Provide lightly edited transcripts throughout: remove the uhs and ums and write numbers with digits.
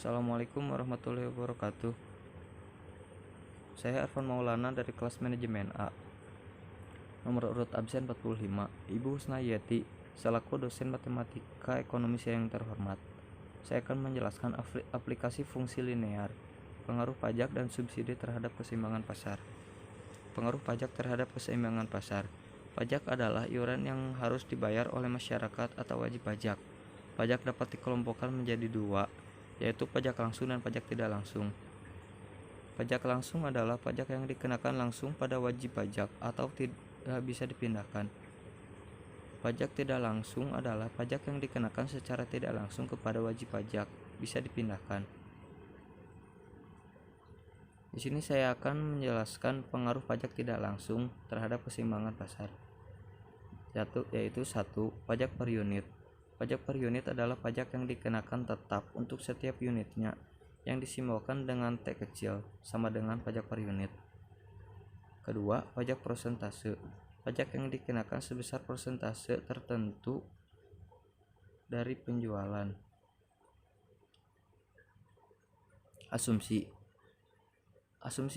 Assalamualaikum warahmatullahi wabarakatuh. Saya Arfan Maulana dari kelas manajemen A. Nomor urut absen 45. Ibu Husnayati, selaku dosen matematika ekonomi saya yang terhormat. Saya akan menjelaskan aplikasi fungsi linear, pengaruh pajak dan subsidi terhadap keseimbangan pasar. Pengaruh pajak terhadap keseimbangan pasar. Pajak adalah iuran yang harus dibayar oleh masyarakat atau wajib pajak. Pajak dapat dikelompokkan menjadi dua, yaitu pajak langsung dan pajak tidak langsung. Pajak langsung adalah pajak yang dikenakan langsung pada wajib pajak atau tidak bisa dipindahkan. Pajak tidak langsung adalah pajak yang dikenakan secara tidak langsung kepada wajib pajak, bisa dipindahkan. Di sini saya akan menjelaskan pengaruh pajak tidak langsung terhadap keseimbangan pasar. Yaitu 1. Pajak per unit. Pajak per unit adalah pajak yang dikenakan tetap untuk setiap unitnya, yang disimbolkan dengan T kecil, sama dengan pajak per unit. Kedua, pajak persentase. Pajak yang dikenakan sebesar persentase tertentu dari penjualan. Asumsi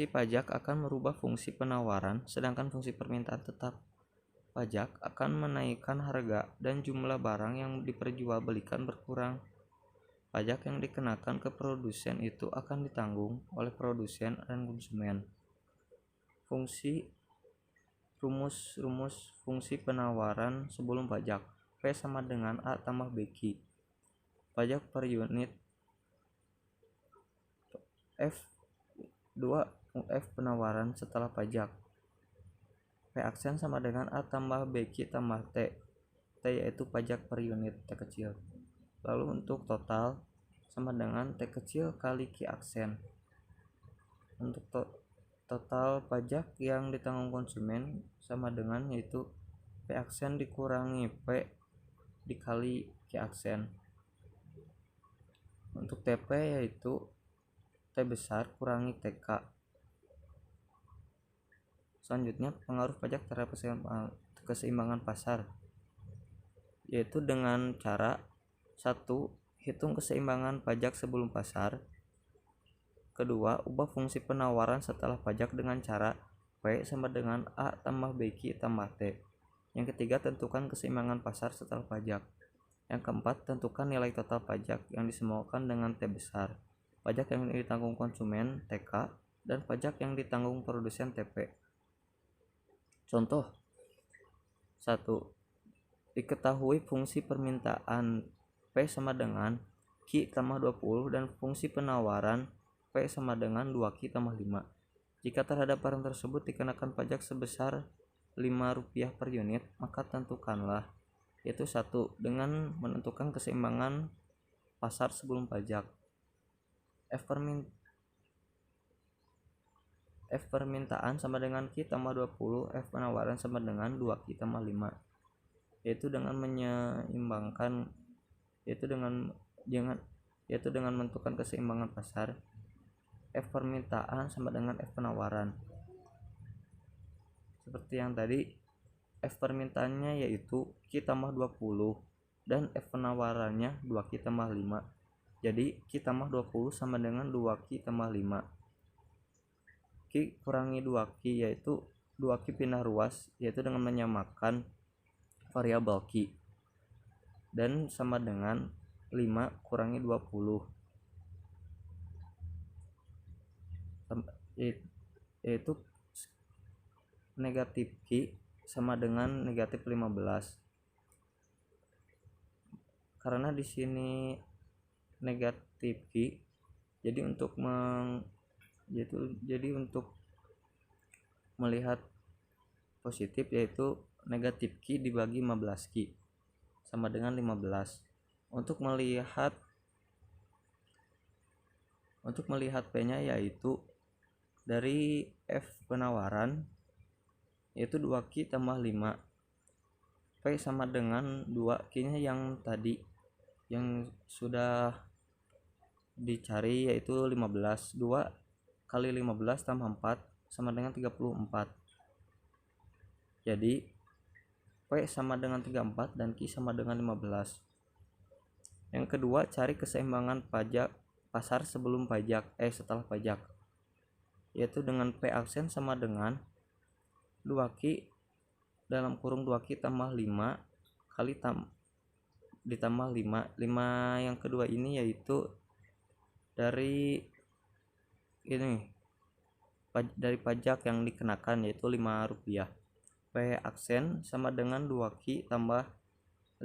pajak akan merubah fungsi penawaran, sedangkan fungsi permintaan tetap. Pajak akan menaikkan harga dan jumlah barang yang diperjualbelikan berkurang. Pajak yang dikenakan ke produsen itu akan ditanggung oleh produsen dan konsumen. Rumus fungsi penawaran sebelum pajak. P sama dengan A tambah BQ. Pajak per unit F penawaran setelah pajak. P aksen sama dengan A tambah BQ tambah T. T yaitu pajak per unit T kecil. Lalu untuk total sama dengan T kecil kali Q aksen. Untuk total pajak yang ditanggung konsumen sama dengan yaitu P aksen dikurangi P dikali Q aksen. Untuk TP yaitu T besar kurangi TK. Selanjutnya pengaruh pajak terhadap keseimbangan pasar, yaitu dengan cara 1. Hitung keseimbangan pajak sebelum pasar. Kedua, ubah fungsi penawaran setelah pajak dengan cara P sama dengan A tambah BQ tambah T. Yang ketiga, tentukan keseimbangan pasar setelah pajak. Yang keempat, tentukan nilai total pajak yang disimbolkan dengan T besar, pajak yang ditanggung konsumen TK, dan pajak yang ditanggung produsen TP. Contoh 1. Diketahui fungsi permintaan P sama dengan Q tambah 20 dan fungsi penawaran P sama dengan 2Q tambah 5. Jika terhadap barang tersebut dikenakan pajak sebesar Rp5 per unit, maka tentukanlah, yaitu 1. Dengan menentukan keseimbangan pasar sebelum pajak. F permintaan sama dengan Q tambah 20, F penawaran sama dengan 2Q tambah 5. Yaitu dengan menyeimbangkan yaitu dengan menentukan keseimbangan pasar. F permintaan sama dengan F penawaran. Seperti yang tadi, F permintaannya yaitu Q tambah 20 dan F penawarannya 2Q tambah 5. Jadi Q tambah 20 sama dengan 2Q tambah 5. Q kurangi 2Q yaitu 2Q pindah ruas, yaitu dengan menyamakan variabel Q, dan sama dengan 5 kurangi 20, yaitu negatif Q sama dengan negatif 15. Karena di sini negatif Q, jadi untuk melihat positif yaitu negatif Q dibagi 15 Q sama dengan 15. Untuk melihat P-nya yaitu dari F penawaran yaitu 2Q tambah 5. P sama dengan 2Q-nya yang tadi yang sudah dicari yaitu 15. 2 kali 15 tambah 4 sama dengan 34. Jadi P sama dengan 34 dan Q sama dengan 15. Yang kedua, cari keseimbangan pasar sebelum pajak setelah pajak, yaitu dengan P aksen sama dengan 2Q dalam kurung 2Q tambah 5 kali ditambah 5 yang kedua ini yaitu dari pajak yang dikenakan, yaitu Rp5. P aksen sama dengan 2Q tambah 5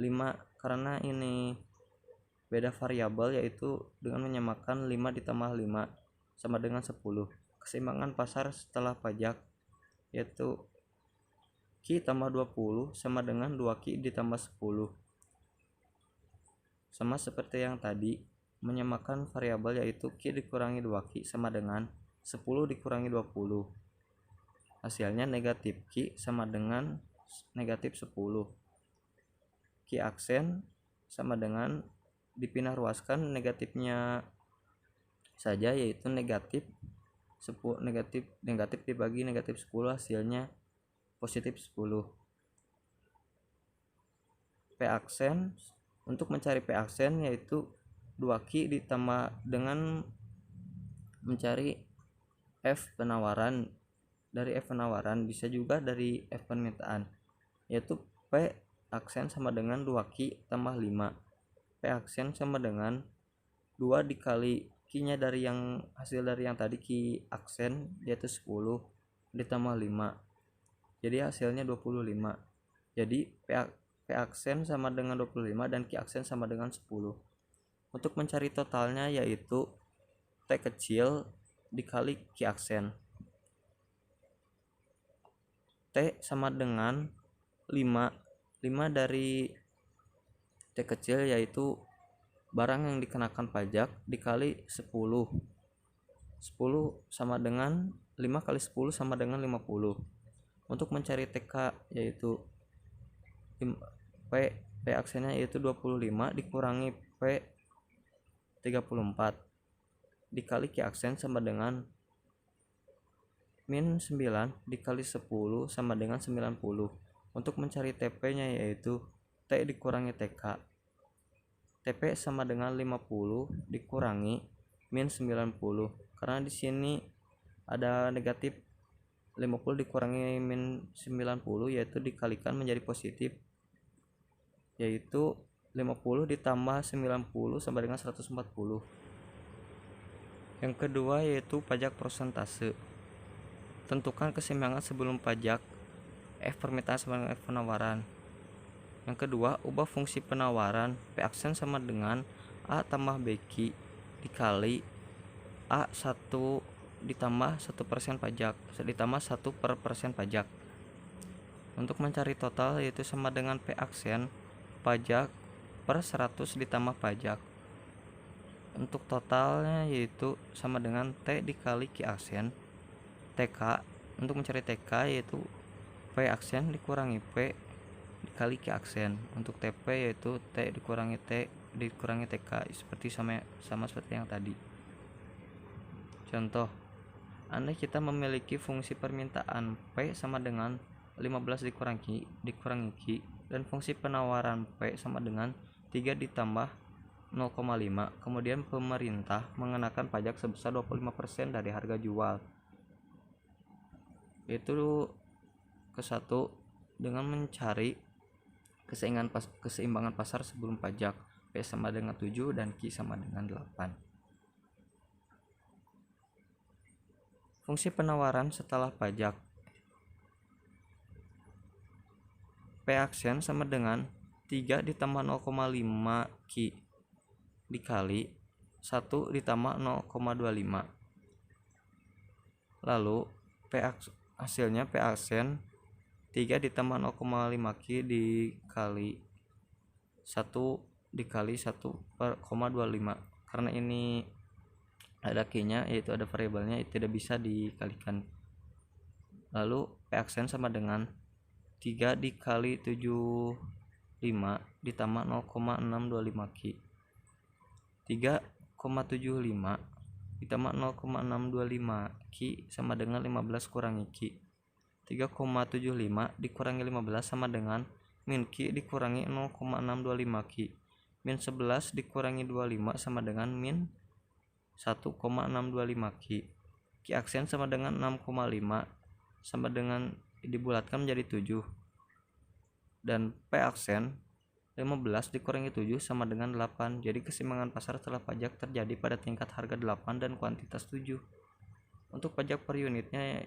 karena ini beda variabel, yaitu dengan menyamakan 5 ditambah 5 sama dengan 10. Keseimbangan pasar setelah pajak yaitu Q tambah 20 sama dengan 2Q ditambah 10. Sama seperti yang tadi, menyamakan variabel yaitu Q dikurangi 2Q sama dengan 10 dikurangi 20. Hasilnya negatif Q sama dengan negatif 10. Q aksen sama dengan dipindah ruaskan negatifnya saja, yaitu negatif 10 negatif dibagi negatif 10 hasilnya positif 10. P aksen, untuk mencari P aksen yaitu 2Q ditambah dengan mencari F penawaran. Dari F penawaran bisa juga dari F permintaan, yaitu P aksen sama dengan 2Q tambah 5. P aksen sama dengan 2 dikali Q-nya dari yang hasil dari yang tadi, Q aksen yaitu 10 ditambah 5, jadi hasilnya 25. Jadi P aksen sama dengan 25 dan Q aksen sama dengan 10. Untuk mencari totalnya yaitu T kecil dikali Q aksen. T sama dengan 5 dari T kecil yaitu barang yang dikenakan pajak dikali 10 sama dengan 5 kali 10 sama dengan 50. Untuk mencari TK yaitu P aksennya yaitu 25 dikurangi P 34 dikali Q aksen sama dengan min 9 dikali 10 sama dengan 90. Untuk mencari TP nya yaitu T dikurangi TK. TP sama dengan 50 dikurangi min 90, karena di sini ada negatif 50 dikurangi min 90 yaitu dikalikan menjadi positif, yaitu 50 ditambah 90 sama dengan 140. Yang kedua yaitu pajak persentase. Tentukan keseimbangan sebelum pajak F permintaan sama dengan F penawaran. Yang kedua, ubah fungsi penawaran P aksen sama dengan A tambah BQ dikali A1 ditambah 1% pajak ditambah 1% pajak. Untuk mencari total yaitu sama dengan P aksen pajak per 100 ditambah pajak. Untuk totalnya yaitu sama dengan T dikali Q aksen TK. Untuk mencari TK yaitu P aksen dikurangi P dikali Q aksen. Untuk TP yaitu T dikurangi TK, seperti sama seperti yang tadi. Contoh, andai kita memiliki fungsi permintaan P sama dengan 15 dikurangi Q dan fungsi penawaran P sama dengan 3 ditambah 0,5, kemudian pemerintah mengenakan pajak sebesar 25% dari harga jual. Itu ke-1 dengan mencari keseimbangan pasar sebelum pajak. P sama dengan 7 dan Q sama dengan 8. Fungsi penawaran setelah pajak. P aksen sama dengan 3 ditambah 0,5 Q dikali 1 ditambah 0,25. Lalu hasilnya P aksen 3 ditambah 0,5 Q dikali 1 dikali 1,25, karena ini ada Q nya yaitu ada variabelnya, itu tidak bisa dikalikan. Lalu P aksen sama dengan 3 dikali 75 ditambah 0,625 Q. 3,75 ditambah 0,625 Q sama dengan 15 kurangi Q. 3,75 dikurangi 15 sama dengan min Q dikurangi 0,625 Q. Min 11 dikurangi 25 sama dengan min 1,625 Q aksen sama dengan 6,5 sama dengan dibulatkan menjadi 7, dan P aksen 15 dikurangi 7 sama dengan 8. Jadi keseimbangan pasar setelah pajak terjadi pada tingkat harga 8 dan kuantitas 7. Untuk pajak per unitnya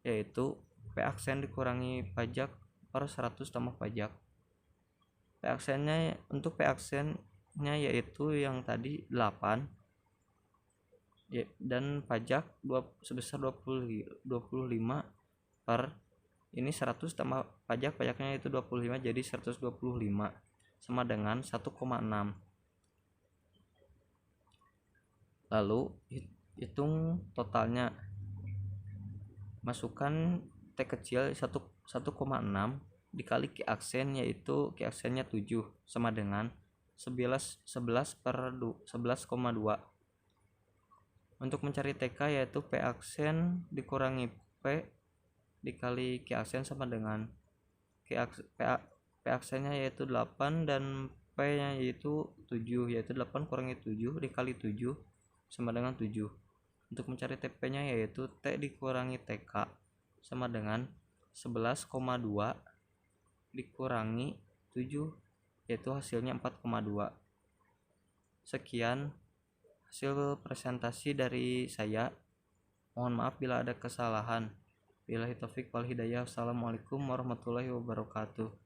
yaitu P aksen dikurangi pajak per 100 tambah pajak. P aksennya, untuk P aksennya yaitu yang tadi 8 dan pajak sebesar 25 per ini 100 tambah pajaknya itu 25, jadi 125 sama dengan 1,6. Lalu hitung totalnya, masukkan T kecil 1,6 dikali Q aksen, yaitu Q aksennya 7 sama dengan 11 per 11,2. Untuk mencari TK yaitu P aksen dikurangi P dikali Q aksen sama dengan P aksennya yaitu 8 dan P nya yaitu 7, yaitu 8 kurangi 7 dikali 7 sama dengan 7. Untuk mencari TP nya yaitu T dikurangi TK sama dengan 11,2 dikurangi 7, yaitu hasilnya 4,2. Sekian hasil presentasi dari saya. Mohon maaf bila ada kesalahan. Billahi taufik wal hidayah. Assalamualaikum warahmatullahi wabarakatuh.